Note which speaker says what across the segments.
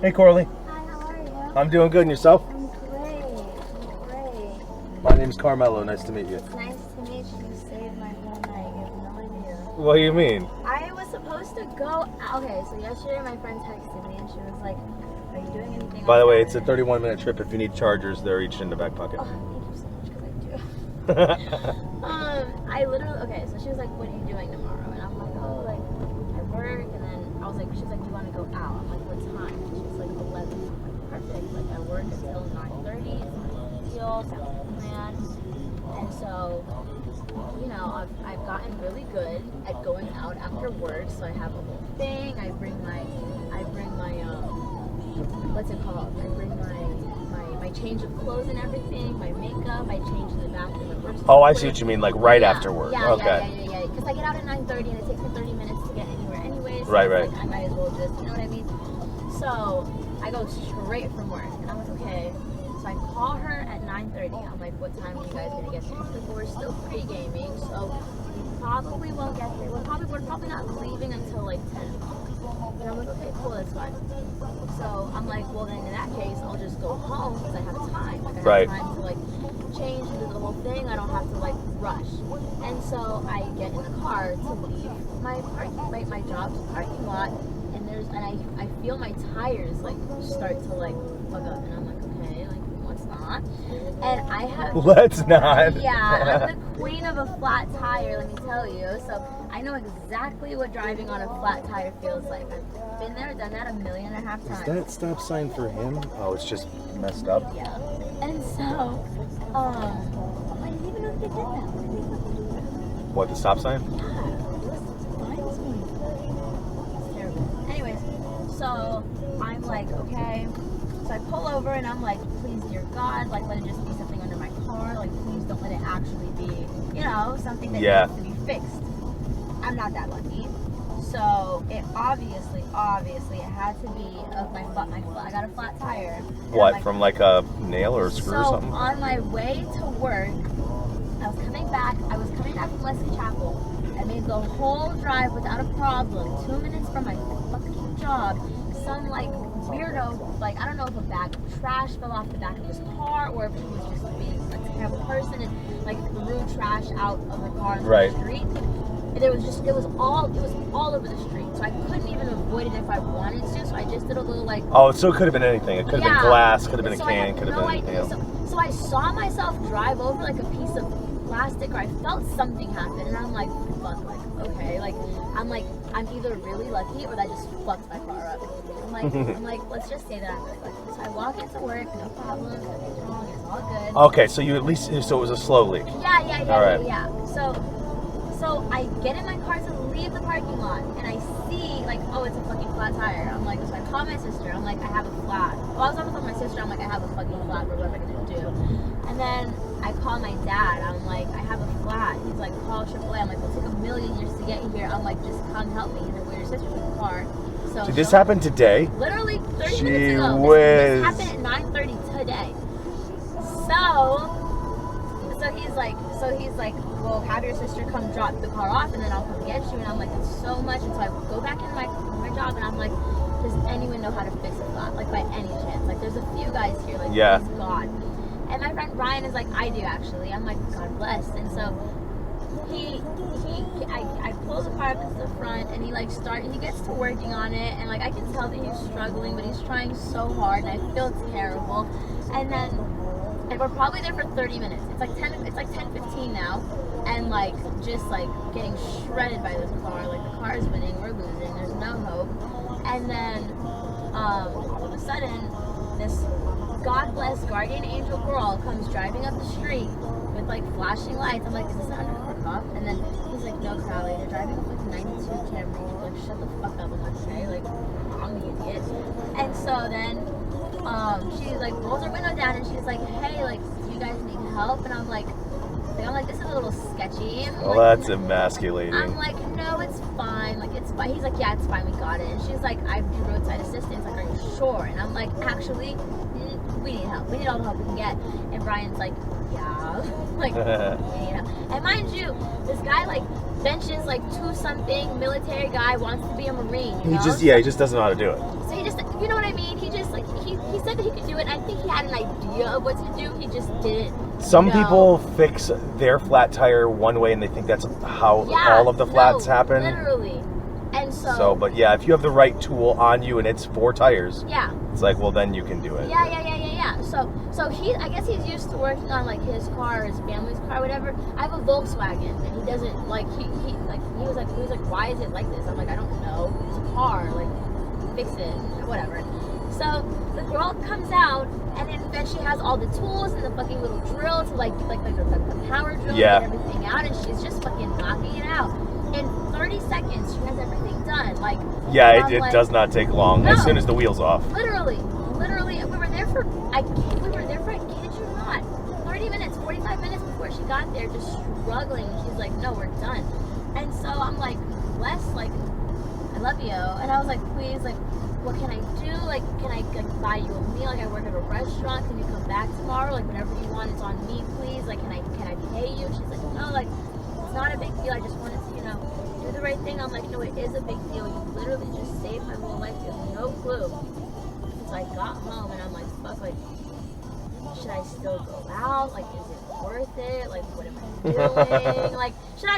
Speaker 1: Hey, Corley.
Speaker 2: Hi, how are you?
Speaker 1: I'm doing good. And yourself?
Speaker 2: I'm great. I'm great.
Speaker 1: My name's Carmelo. Nice to meet you.
Speaker 2: It's nice to meet you. You saved my whole night. You have no idea.
Speaker 1: What do you mean?
Speaker 2: I was supposed to go. Okay, so yesterday my friend texted me and she was like, "Are you doing anything?"
Speaker 1: By
Speaker 2: on
Speaker 1: the way, it's a
Speaker 2: Saturday?"
Speaker 1: 31-minute trip. If you need chargers, they're each in the back pocket.
Speaker 2: Oh, thank you so much because I do. I literally. Okay, so she was like, "What are you doing tomorrow?" And I'm like, "Oh, like I work." And then I was like, "She's like, do you want to go out?" I'm like, "What time?" And she's like, 11. I'm like, "Perfect. Like I work until 9:30. It's not a big deal. Sounds like a plan." And so, you know, I've gotten really good at going out after work. So I have a whole thing. I bring my what's it called? I bring my change of clothes and everything, my makeup. I change in the bathroom at work.
Speaker 1: Oh, I see what you mean. Like right after work.
Speaker 2: Yeah,
Speaker 1: Okay.
Speaker 2: yeah. Because I get out at 9:30 and it takes me 30 minutes to get anywhere anyways. So
Speaker 1: Right,
Speaker 2: it's
Speaker 1: right.
Speaker 2: Like, I might as well just, you know what I mean? So I go straight from work and I'm like, okay. So I call her at 9:30. I'm like, what time are you guys gonna get there? She's like, well, we're still pre-gaming, so we probably won't get there. We're probably not leaving until like 10 o'clock. And I'm like, okay, cool, that's fine. So I'm like, well, then in that case, I'll just go home because I have time. Like, I have
Speaker 1: Right.
Speaker 2: time to like change and do the whole thing. I don't have to like rush. And so I get in the car to leave my job's parking lot, and I feel my tires like start to like plug up, and I'm like, okay, like what's not? And I have
Speaker 1: Let's not.
Speaker 2: Yeah, I'm the queen of a flat tire, let me tell you. So I know exactly what driving on a flat tire feels like. I've been there, done that 1.5 million times.
Speaker 1: Is that stop sign for him? Oh, it's just messed up.
Speaker 2: Yeah. And so, I didn't even know if they did that. What did they fucking do that?
Speaker 1: What, the stop sign?
Speaker 2: Yeah. It was fine this morning. It's terrible. Anyways, so I'm like, okay. So I pull over and I'm like, please, dear God, like let it just be something under my car. Like, please don't let it actually be, you know, something that
Speaker 1: Yeah.
Speaker 2: needs to be fixed. I'm not that lucky. So it obviously it had to be of my I got a flat tire. And
Speaker 1: What,
Speaker 2: I'm like,
Speaker 1: from like a nail or a screw or
Speaker 2: so
Speaker 1: something?
Speaker 2: on my way to work, I was coming back from Leslie Chapel. I made the whole drive without a problem. 2 minutes from my fucking job. Some like weirdo, like I don't know if a bag of trash fell off the back of his car or if he was just being a terrible person and like threw trash out of the car in
Speaker 1: Right.
Speaker 2: the street. And it was all over the street. So I couldn't even avoid it if I wanted to. So I just did a little like
Speaker 1: Oh, so it could have been anything. It could have been glass, could have been a
Speaker 2: so I
Speaker 1: can,
Speaker 2: had
Speaker 1: could have
Speaker 2: no
Speaker 1: been anything
Speaker 2: idea.
Speaker 1: else.
Speaker 2: So I saw myself drive over like a piece of plastic, or I felt something happen, and I'm like, fuck, like, okay, like, I'm either really lucky or that just fucked my car up. I'm like, let's just say that I'm really lucky. So I walk into work, no problem, nothing's wrong, it's all good.
Speaker 1: Okay, so you at least, so it was a slow leak.
Speaker 2: Yeah.
Speaker 1: All right.
Speaker 2: Yeah. So I get in my car to leave the parking lot, and I see like, oh, it's a fucking flat tire. I'm like, so I call my sister. I'm like, I have a flat. Well, I was on the phone with my sister. I'm like, I have a fucking flat. What am I gonna do? And then I call my dad. I'm like, I have a flat. He's like, call AAA. I'm like, it'll take 1 million years to get here. I'm like, just come help me. He's like, well, your sister's in the car. So
Speaker 1: Did this happen today?
Speaker 2: literally 30
Speaker 1: Gee
Speaker 2: minutes ago.
Speaker 1: whiz.
Speaker 2: This happened at 9:30 today. So he's like, well, have your sister come drop the car off and then I'll come get you. And I'm like, that's so much. And so I go back into my job and I'm like, does anyone know how to fix a flat? Like by any chance? Like there's a few guys here, like
Speaker 1: Yeah.
Speaker 2: please God. And my friend Ryan is like, I do actually. I'm like, God bless. And so I pull the car up to the front and he gets to working on it and like I can tell that he's struggling, but he's trying so hard and I feel terrible. And we're probably there for 30 minutes. It's like 10:15 now, and like just like getting shredded by this car. Like the car is winning, we're losing. There's no hope. And then all of a sudden, this God bless guardian angel girl comes driving up the street with like flashing lights. I'm like, is this an undercover cop? And then he's like, no, Crowley, they're driving up like 92 Camry. He's like, shut the fuck up. I'm like, okay, like I'm the idiot. And so then she like rolls her window down and she's like, hey, like, do you guys need help? And I'm like, this is a little sketchy. And
Speaker 1: Well,
Speaker 2: like,
Speaker 1: that's emasculating.
Speaker 2: I'm like, no, it's fine. Like, it's fine. He's like, yeah, it's fine. We got it. And she's like, I do roadside assistance. Like, are you sure? And I'm like, actually, we need help. We need all the help we can get. And Brian's like, yeah, like, we need help. And mind you, this guy like benches like 2-something, military guy, wants to be a Marine. You know?
Speaker 1: He just doesn't know how to do it.
Speaker 2: So he just, you know what I mean? He just like, he said that he could do it. And I think he had an idea of what to do. He just didn't.
Speaker 1: Some people fix their flat tire one way and they think that's how all of the flats happen.
Speaker 2: Literally. And so,
Speaker 1: but yeah, if you have the right tool on you and it's 4 tires,
Speaker 2: yeah,
Speaker 1: it's like, well, then you can do it.
Speaker 2: Yeah. So he, I guess he's used to working on like his car, his family's car, whatever. I have a Volkswagen, and he doesn't like he was like why is it like this? I'm like, I don't know. It's a car, like fix it, whatever. So the girl comes out, and then she has all the tools and the fucking little drill to like the power drill to get everything out, and she's just fucking knocking it out. In 30 seconds, she has everything done. Like,
Speaker 1: yeah, it does not take long. No, as soon as the wheel's off.
Speaker 2: Literally, we were there for I kid you not, 30 minutes, 45 minutes before she got there, just struggling. She's like, no, we're done. And so I'm like, bless, like, I love you. And I was like, please, like, what can I do? Like, can I buy you a meal? Like, I work at a restaurant. Can you come back tomorrow? Like, whatever you want, it's on me, please. Like, can I pay you? She's like, no, like, it's not a big deal. I just wanted to, do the right thing. I'm like, no, it is a big deal. You literally just saved my whole life. You have no clue. So I got home and I'm like, fuck, like, should I still go out? Like, is it worth it? Like, what am I doing? Like, should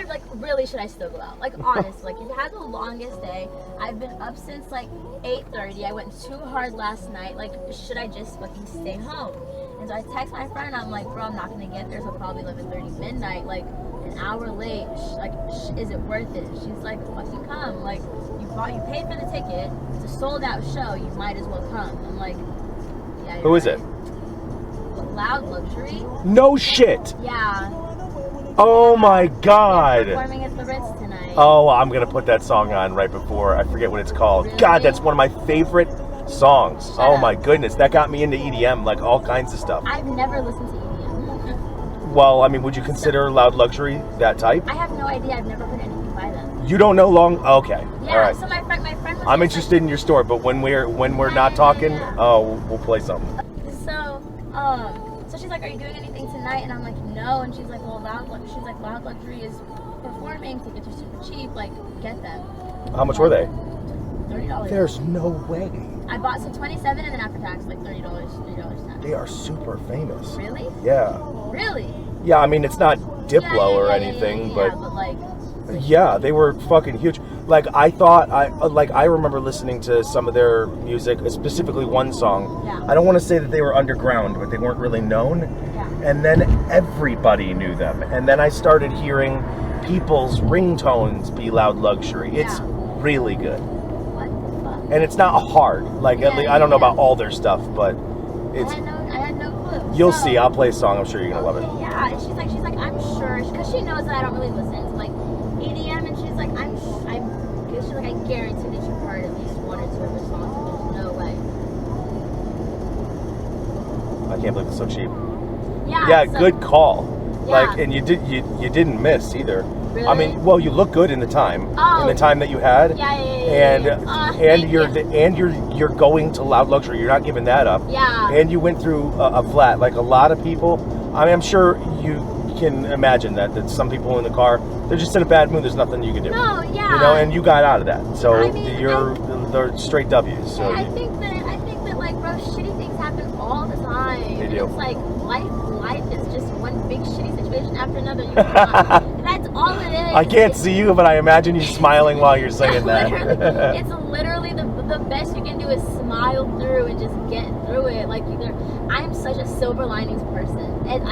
Speaker 2: I still go out? Like, honestly, like, it had the longest day. I've been up since like 8:30. I went too hard last night. Like, should I just fucking stay home? And so I text my friend, I'm like, bro, I'm not gonna get there till probably 11:30 midnight. Like, an hour late. Is it worth it? She's like, fucking come. Like, you paid for the ticket. It's a sold out show. You might as well come. I'm like, yeah.
Speaker 1: Who is it?
Speaker 2: Loud Luxury.
Speaker 1: No shit.
Speaker 2: Yeah.
Speaker 1: Oh my god.
Speaker 2: They're performing at the Ritz tonight.
Speaker 1: Oh, I'm gonna put that song on right before. I forget what it's called.
Speaker 2: Really?
Speaker 1: God, that's one of my favorite songs.
Speaker 2: Shut
Speaker 1: oh
Speaker 2: up.
Speaker 1: my goodness, that got me into EDM, like all kinds of stuff.
Speaker 2: I've never listened to EDM.
Speaker 1: Well, I mean, would you consider Loud Luxury that type?
Speaker 2: I have no idea. I've never heard anything by them.
Speaker 1: You don't know Okay.
Speaker 2: Yeah.
Speaker 1: All right.
Speaker 2: So my friend was
Speaker 1: I'm interested in your story, but when we're not talking, we'll play something.
Speaker 2: So she's like, are you doing anything tonight? And I'm like, no. And she's like, well, Loud Luxury is performing. Tickets are super cheap. Like, get them.
Speaker 1: How much were they?
Speaker 2: $30.
Speaker 1: There's no way.
Speaker 2: I bought some 27, and then after tax, like $30 tax.
Speaker 1: They are super famous.
Speaker 2: Really?
Speaker 1: Yeah.
Speaker 2: Really?
Speaker 1: Yeah, I mean, it's not Diplo or anything, but
Speaker 2: like,
Speaker 1: yeah, they were fucking huge. Like, I remember listening to some of their music, specifically one song.
Speaker 2: Yeah.
Speaker 1: I don't want to say that they were underground, but they weren't really known.
Speaker 2: Yeah.
Speaker 1: And then everybody knew them. And then I started hearing people's ringtones be Loud Luxury. It's really good.
Speaker 2: What the fuck?
Speaker 1: And it's not hard. Like, at least, I don't know about all their stuff, but it's...
Speaker 2: I had no clue.
Speaker 1: You'll see. I'll play a song. I'm sure you're going to love it.
Speaker 2: Yeah, and she's like, I'm sure, because she knows that I don't really listen to like EDM, and she's like, she's like, I guarantee that you've heard at least one or two of her songs, and there's no way.
Speaker 1: I can't believe it's so cheap.
Speaker 2: Yeah.
Speaker 1: Yeah,
Speaker 2: so,
Speaker 1: good call.
Speaker 2: Yeah.
Speaker 1: Like, and you didn't miss either.
Speaker 2: Really?
Speaker 1: I mean, well, you look good in the time.
Speaker 2: Oh.
Speaker 1: In the time that you had.
Speaker 2: Yeah.
Speaker 1: And you're going to Loud Luxury. You're not giving that up.
Speaker 2: Yeah.
Speaker 1: And you went through a flat. Like a lot of people. I mean, I'm sure you can imagine that some people in the car, they're just in a bad mood. There's nothing you can do.
Speaker 2: No, yeah.
Speaker 1: You know, and you got out of that. So
Speaker 2: I mean,
Speaker 1: they're straight W's. So
Speaker 2: I think that like, bro, shitty things happen all the time.
Speaker 1: They do.
Speaker 2: It's like life is just one big shitty situation after another. That's all it is.
Speaker 1: I can't see you, but I imagine you smiling while you're saying that.
Speaker 2: It's literally the best you can do is smile through and just get through it. Like, I'm such a silver linings person, and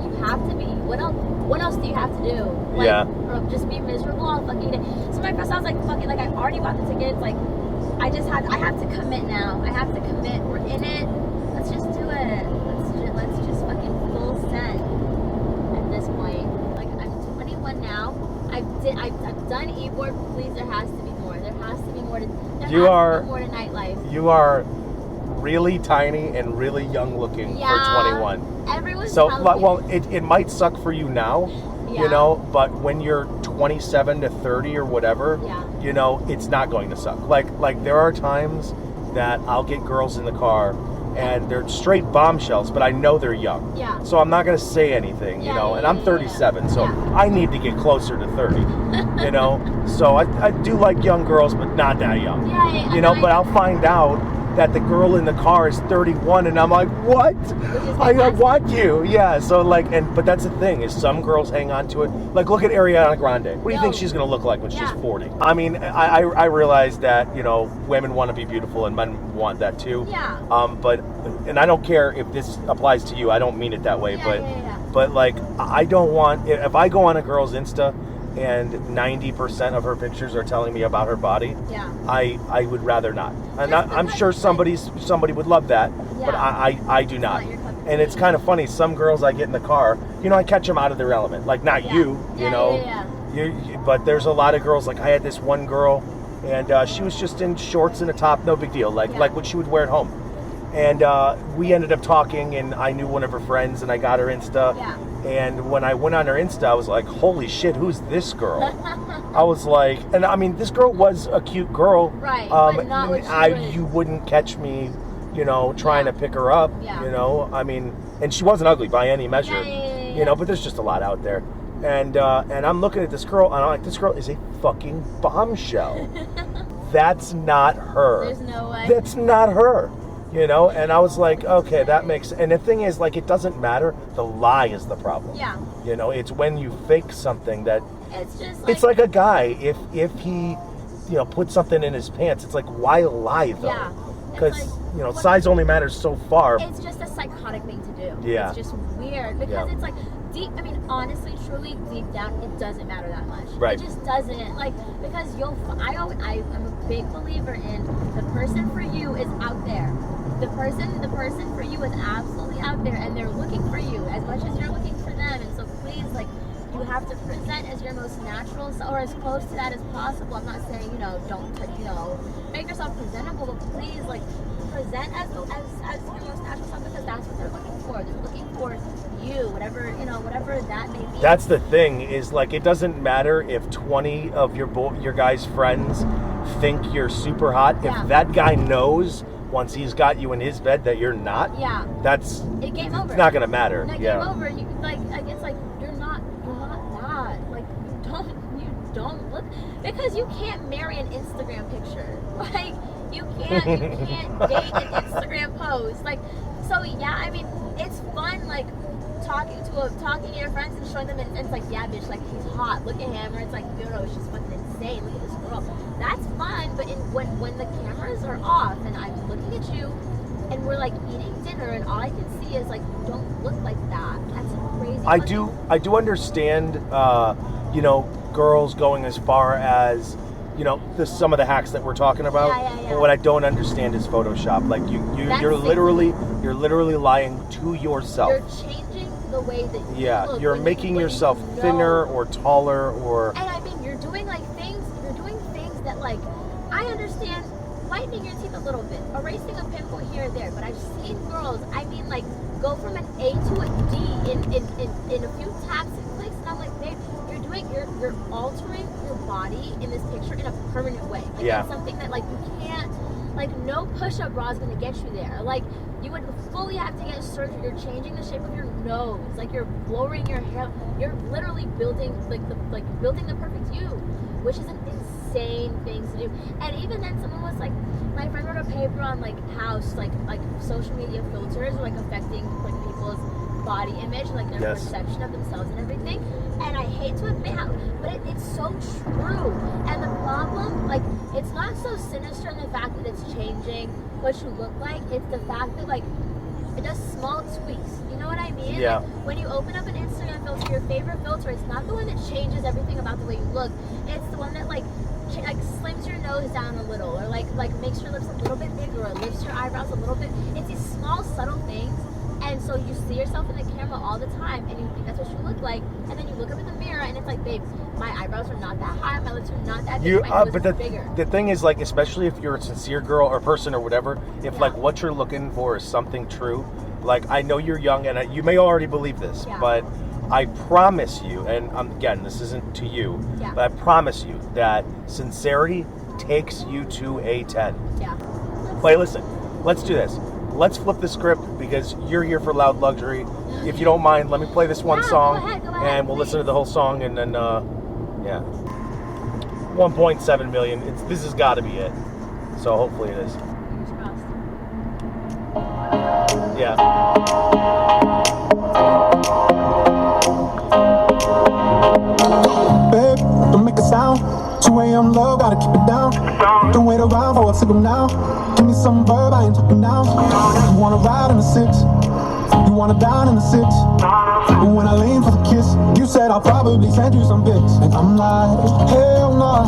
Speaker 2: you have to be. What else do you have to do? Like,
Speaker 1: yeah.
Speaker 2: Or just be miserable all fucking day. So my first, I was like, fuck it. Like, I've already bought the tickets. Like, I have to commit now. I have to commit. We're in it. Let's just do it. Let's just fucking full send at this point. Like, I'm 21 now. I've done e-board. Please, there has to be more. There has to be more to more to nightlife.
Speaker 1: You are really tiny and really young looking for 21.
Speaker 2: Everyone's
Speaker 1: so well, it might suck for you now, you know, but when you're 27 to 30 or whatever, you know, it's not going to suck. Like there are times that I'll get girls in the car and they're straight bombshells, but I know they're young.
Speaker 2: Yeah.
Speaker 1: So I'm not going to say anything, you know, and I'm 37, so I need to get closer to 30, you know. So I do like young girls, but not that young.
Speaker 2: Yeah,
Speaker 1: you know, but I'll find out that the girl in the car is 31, and I'm like, what? I want you. Yeah, so like, but that's the thing, is some girls hang on to it. Like, look at Ariana Grande. What do you think she's going to look like when she's 40? I mean, I realize that, you know, women want to be beautiful and men want that too.
Speaker 2: Yeah.
Speaker 1: But, and I don't care if this applies to you. I don't mean it that way, but like, I don't want, if I go on a girl's Insta and 90% of her pictures are telling me about her body, I would rather not. And I'm sure somebody would love that, but I do not. And it's kind of funny, some girls I get in the car, you know, I catch them out of their element. Like, not you know. But there's a lot of girls, like I had this one girl, and she was just in shorts and a top, no big deal, like what she would wear at home. And we ended up talking, and I knew one of her friends, and I got her Insta. And when I went on her Insta, I was like, holy shit, who's this girl? I was like, and I mean, this girl was a cute girl.
Speaker 2: Right, but not what
Speaker 1: you wouldn't catch me, you know, trying to pick her up, you know? I mean, and she wasn't ugly by any measure, you know, but there's just a lot out there. And I'm looking at this girl, and I'm like, this girl is a fucking bombshell. That's not her.
Speaker 2: There's no way.
Speaker 1: That's not her. You know, and I was like, okay, that makes, and the thing is, like, it doesn't matter. The lie is the problem.
Speaker 2: Yeah.
Speaker 1: You know, it's when you fake something that,
Speaker 2: it's just like,
Speaker 1: it's like a guy, if he, you know, put something in his pants, it's like, why lie though?
Speaker 2: Yeah.
Speaker 1: Because, like, you know, size only matters so far.
Speaker 2: It's just a psychotic thing to do.
Speaker 1: Yeah.
Speaker 2: It's just weird, because it's like, deep, I mean, honestly, truly, deep down, it doesn't matter that much.
Speaker 1: Right.
Speaker 2: It just doesn't. Like, because I'm a big believer in the person for you is out there. The person for you is absolutely out there, and they're looking for you as much as you're looking for them. And so please, like, you have to present as your most natural, or as close to that as possible. I'm not saying, you know, don't, you know, make yourself presentable, but please, like, present as your most natural self, because that's what they're looking for. They're looking for you, whatever, you know, whatever that may be.
Speaker 1: That's the thing, is like, it doesn't matter if 20 of your guys' friends think you're super hot. If that guy knows once he's got you in his bed that you're not, that's
Speaker 2: it. Game over.
Speaker 1: It's not gonna matter.
Speaker 2: No, game over. You like it's like you're not that. Like, you don't look, because you can't marry an Instagram picture. Like, you can't date an Instagram post. Like, so yeah, I mean, it's fun, like, talking to your friends and showing them, and it's like, yeah, bitch, like, he's hot, look at him. Or it's like, no, she's fucking insane, look at this girl. That's fun, but when the cameras are off and I'm looking at you and we're like eating dinner and all I can see is like, you don't look like that. That's crazy.
Speaker 1: I do understand, you know, girls going as far as, you know, some of the hacks that we're talking about. But what I don't understand is Photoshop. Like, you're literally lying to yourself.
Speaker 2: You're changing the way that you look.
Speaker 1: You're making yourself thinner or taller, or.
Speaker 2: And I mean, you're doing things that, like, I understand whitening your teeth a little bit, erasing a pimple here and there, but I've seen girls, I mean, like, go from an A to a D in a few taps and clicks, and I'm like, babe, you're altering your body in this picture in a permanent way. Like, it's something that, like, you can't, like, no push-up bra is gonna get you there. Like, you would fully have to get surgery. You're changing the shape of your nose. Like, you're lowering your hair. You're literally building building the perfect you, which is an insane thing to do. And even then, someone was like, my friend wrote a paper on like how like social media filters are like affecting like people's body image, like their perception of themselves and everything. And I hate to admit how, but it's so true. And the problem, like, it's not so sinister in the fact that it's changing what you look like. It's the fact that, like, it does small tweaks. You know what I mean?
Speaker 1: Yeah.
Speaker 2: Like, when you open up an Instagram filter, your favorite filter, it's not the one that changes everything about the way you look. It's the one that, like slims your nose down a little, or like makes your lips a little bit bigger, or lifts your eyebrows a little bit. It's these small, subtle things. And so you see yourself in the camera all the time, and you think that's what you look like, and then you look up in the mirror, and it's like, babe, my eyebrows are not that high, my lips are not that big, my nose is bigger.
Speaker 1: The thing is, like, especially if you're a sincere girl or person or whatever, if like what you're looking for is something true, like, I know you're young, and you may already believe this, but I promise you, and again, this isn't to you, but I promise you that sincerity takes you to a 10.
Speaker 2: Yeah.
Speaker 1: Wait, listen, let's do this. let's flip the script because you're here for Loud Luxury. If you don't mind, let me play this one song,
Speaker 2: go ahead,
Speaker 1: and we'll
Speaker 2: please.
Speaker 1: listen to the whole song, and then, yeah. 1.7 million. This has got to be it. So hopefully it is.
Speaker 2: Fingers crossed.
Speaker 1: Yeah.
Speaker 3: Babe, don't make a sound. 2 a.m. low, gotta keep it down. Don't wait around for a signal now. Give me some verb, I ain't talking now. You wanna ride in the 6, you wanna dine in the 6. But when I lean for the kiss, you said I'll probably send you some pics. And I'm like, hell no,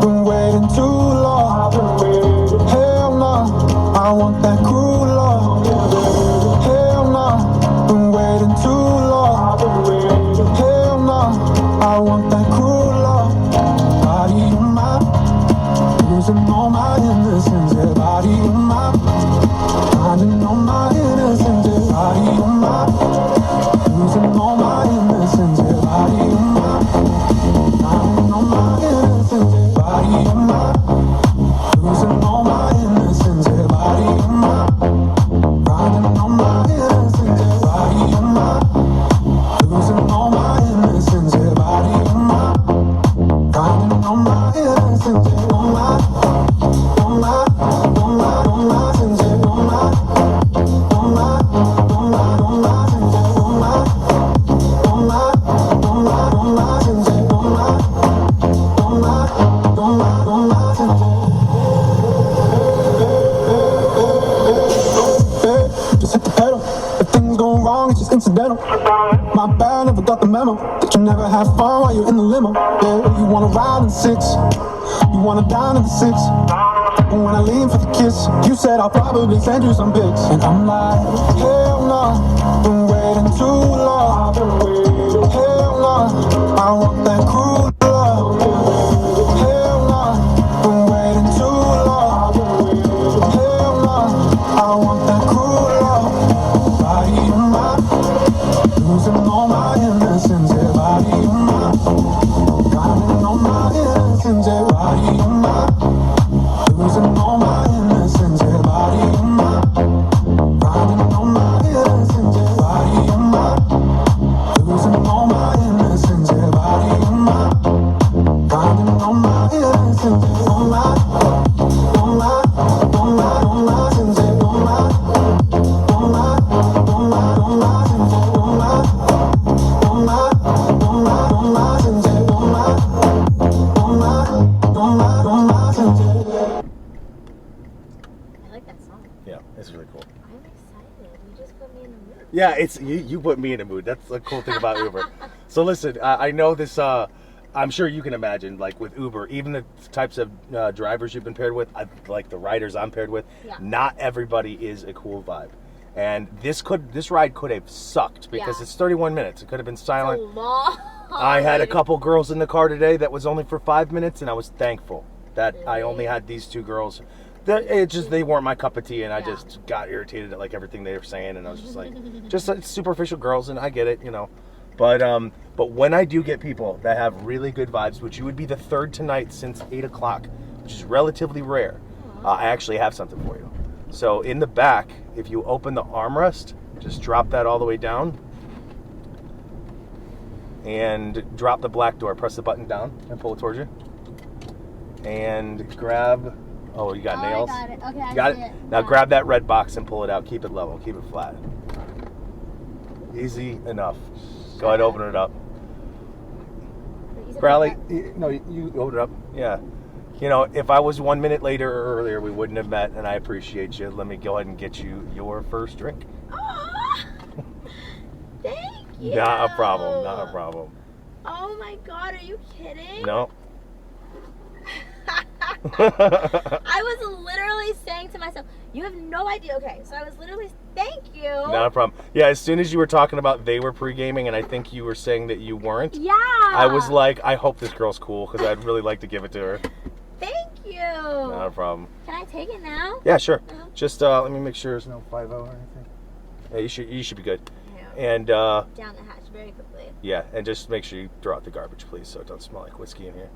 Speaker 3: been waiting too long. Hell no, I want that cruel love. Hell no, been waiting too long. Hell no, I want that cruel love. Body on my, losing all my innocence. Yeah, body on my, finding all my innocence. Yeah, body on my, losing all my innocence. Yeah, body on my, finding all my innocence. Yeah, body on my, losing all my innocence. Yeah, body on my, finding all my innocence. Yeah, body on my, losing all my innocence. Yeah, body on my, finding all my innocence. Yeah, on my, on my, on my, on my sins. Yeah, on my, on my, on my, on my sins. Yeah, on my, on my, on my, on my sins. Yeah, on my, on my, on my, on my sins. Yeah, just hit the pedal. If things go wrong, it's just incidental. My bad, never got the memo that you never have fun while you're in the limo. Yeah, you wanna ride in the 6, you wanna dine in the 6. And when I lean for the kiss, you said I'll probably send you some pics. And I'm like, hell no, been waiting too long. Hell no, I want that cruel love. Hell no, been waiting too long. Hell no, I want that cruel love. Body on my, losing all my innocence. Yeah, body on my, finding all my innocence. Yeah, body on my, losing all my innocence. Yeah, body on my, finding all my innocence. Yeah, body on my, losing all my innocence. Yeah, body on my, finding all my innocence. Yeah, on my, on my, on my, on my sins. Yeah, on my, on my, on my, on my sins. Yeah, on my, on my, on my, on my sins. Yeah, on my, on my, on my, on my sins. Yeah.
Speaker 2: I like that song.
Speaker 1: Yeah, it's really cool.
Speaker 2: I'm excited. You just put me in the mood.
Speaker 1: Yeah, it's you put me in a mood. That's the cool thing about Uber. So listen, I know this. I'm sure you can imagine, like with Uber, even the types of drivers you've been paired with, like the riders I'm paired with.
Speaker 2: Yeah.
Speaker 1: Not everybody is a cool vibe, and this ride could have sucked because
Speaker 2: Yeah.
Speaker 1: it's 31 minutes. It could have been silent.
Speaker 2: It's a long
Speaker 1: I had a
Speaker 2: ride.
Speaker 1: couple girls in the car today that was only for 5 minutes, and I was thankful that I
Speaker 2: Really?
Speaker 1: only had these two girls. They weren't my cup of tea, and I
Speaker 2: Yeah.
Speaker 1: just got irritated at like everything they were saying, and I was just like, just like, superficial girls, and I get it, you know. But when I do get people that have really good vibes, which you would be the third tonight since 8 o'clock, which is relatively rare, I actually have something for you. So in the back, if you open the armrest, just drop that all the way down, and drop the black door. Press the button down and pull it towards you. And grab. Oh, you got nails?
Speaker 2: I got it. Okay, I
Speaker 1: Got
Speaker 2: see
Speaker 1: it?
Speaker 2: it.
Speaker 1: Now
Speaker 2: Yeah.
Speaker 1: grab that red box and pull it out. Keep it level. Keep it flat. Easy enough. Go ahead, open it up.
Speaker 2: Is it
Speaker 1: Crowley,
Speaker 2: like
Speaker 1: no, you open it up. Yeah. You know, if I was 1 minute later or earlier, we wouldn't have met, and I appreciate you. Let me go ahead and get you your first drink.
Speaker 2: that? Aw. Thank you.
Speaker 1: Not a problem. Not a problem.
Speaker 2: Oh my god, are you kidding?
Speaker 1: No.
Speaker 2: I was literally saying to myself, you have no idea. Okay, so I was literally, thank you.
Speaker 1: Not a problem. Yeah, as soon as you were talking about they were pre-gaming, and I think you were saying that you weren't,
Speaker 2: Yeah.
Speaker 1: I was like, I hope this girl's cool, because I'd really like to give it to her.
Speaker 2: Thank you.
Speaker 1: Not a problem.
Speaker 2: Can I take it now?
Speaker 1: Yeah, sure.
Speaker 2: Uh-huh.
Speaker 1: Just let me make sure there's no 5-0 or anything. Yeah, you should be good.
Speaker 2: Yeah.
Speaker 1: And
Speaker 2: Down the hatch very quickly.
Speaker 1: yeah, and just make sure you throw out the garbage, please, so it don't smell like whiskey in here.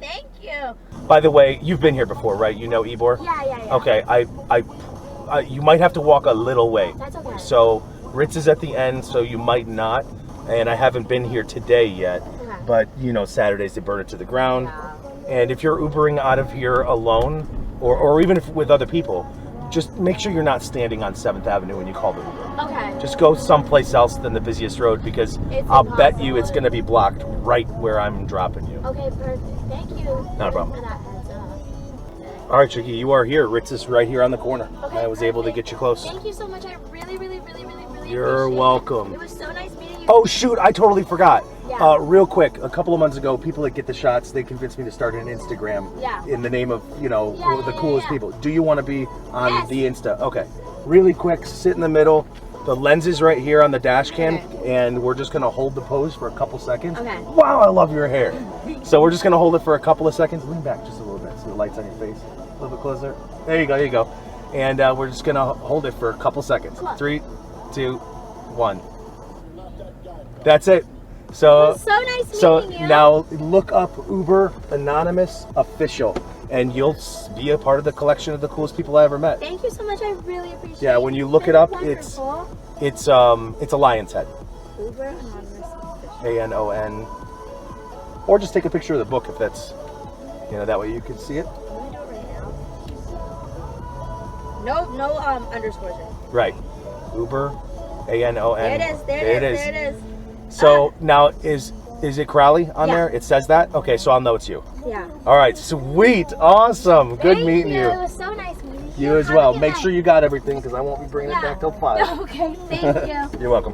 Speaker 2: Thank you.
Speaker 1: By the way, you've been here before, right? You know Ybor?
Speaker 2: Yeah.
Speaker 1: Okay, you might have to walk a little way.
Speaker 2: That's okay.
Speaker 1: So Ritz is at the end, so you might not. And I haven't been here today yet.
Speaker 2: Okay.
Speaker 1: But you know, Saturdays they burn it to the ground.
Speaker 2: Yeah.
Speaker 1: And if you're Ubering out of here alone, or even if with other people, just make sure you're not standing on 7th Avenue when you call the Uber.
Speaker 2: Okay.
Speaker 1: Just go someplace else than the busiest road, because
Speaker 2: It's
Speaker 1: I'll bet you
Speaker 2: impossible.
Speaker 1: it's going to be blocked right where I'm dropping you.
Speaker 2: Okay, perfect. Thank you.
Speaker 1: Not a problem.
Speaker 2: For that heads up.
Speaker 1: All right, Tricky, you are here. Ritz is right here on the corner.
Speaker 2: Okay,
Speaker 1: I was able to
Speaker 2: perfect.
Speaker 1: get you close.
Speaker 2: Thank you so much. I really
Speaker 1: You're
Speaker 2: appreciate
Speaker 1: welcome.
Speaker 2: It was so nice meeting you.
Speaker 1: Oh shoot, I totally forgot.
Speaker 2: Yeah.
Speaker 1: Real quick, a couple of months ago, people that get the shots, they convinced me to start an Instagram
Speaker 2: Yeah.
Speaker 1: in the name of,
Speaker 2: Yeah,
Speaker 1: the coolest
Speaker 2: yeah.
Speaker 1: people. Do you want to be on
Speaker 2: Yes.
Speaker 1: the Insta? Okay. Really quick, sit in the middle. The lens is right here on the dash cam, and we're just going to hold the pose for a couple seconds.
Speaker 2: Okay.
Speaker 1: Wow, I love your hair. So we're just going to hold it for a couple of seconds. Lean back just a little bit so the light's on your face. A little bit closer. There you go. And we're just going to hold it for a couple seconds.
Speaker 2: Come on.
Speaker 1: 3, 2, 1. That's it. So,
Speaker 2: It was so nice
Speaker 1: so
Speaker 2: meeting you.
Speaker 1: now look up Uber Anonymous Official, and you'll be a part of the collection of the coolest people I ever met.
Speaker 2: Thank you so much. I really appreciate it.
Speaker 1: Yeah, when you look it up, it's a lion's head.
Speaker 2: Uber Anonymous Official.
Speaker 1: ANON. Or just take a picture of the book if that's, that way you can see it.
Speaker 2: Let me do it right now. No underscores in it.
Speaker 1: Right. Uber ANON.
Speaker 2: There it is.
Speaker 1: So now is it Crowley on
Speaker 2: Yeah.
Speaker 1: there? It says that? Okay, so I'll know it's you.
Speaker 2: Yeah.
Speaker 1: All right, sweet, awesome, good
Speaker 2: Thank
Speaker 1: meeting
Speaker 2: you.
Speaker 1: you.
Speaker 2: It was so nice meeting you.
Speaker 1: You as
Speaker 2: Have a
Speaker 1: well.
Speaker 2: good
Speaker 1: Make
Speaker 2: night.
Speaker 1: sure you got everything because I won't be bringing it back till 5.
Speaker 2: Okay, thank you.
Speaker 1: You're welcome.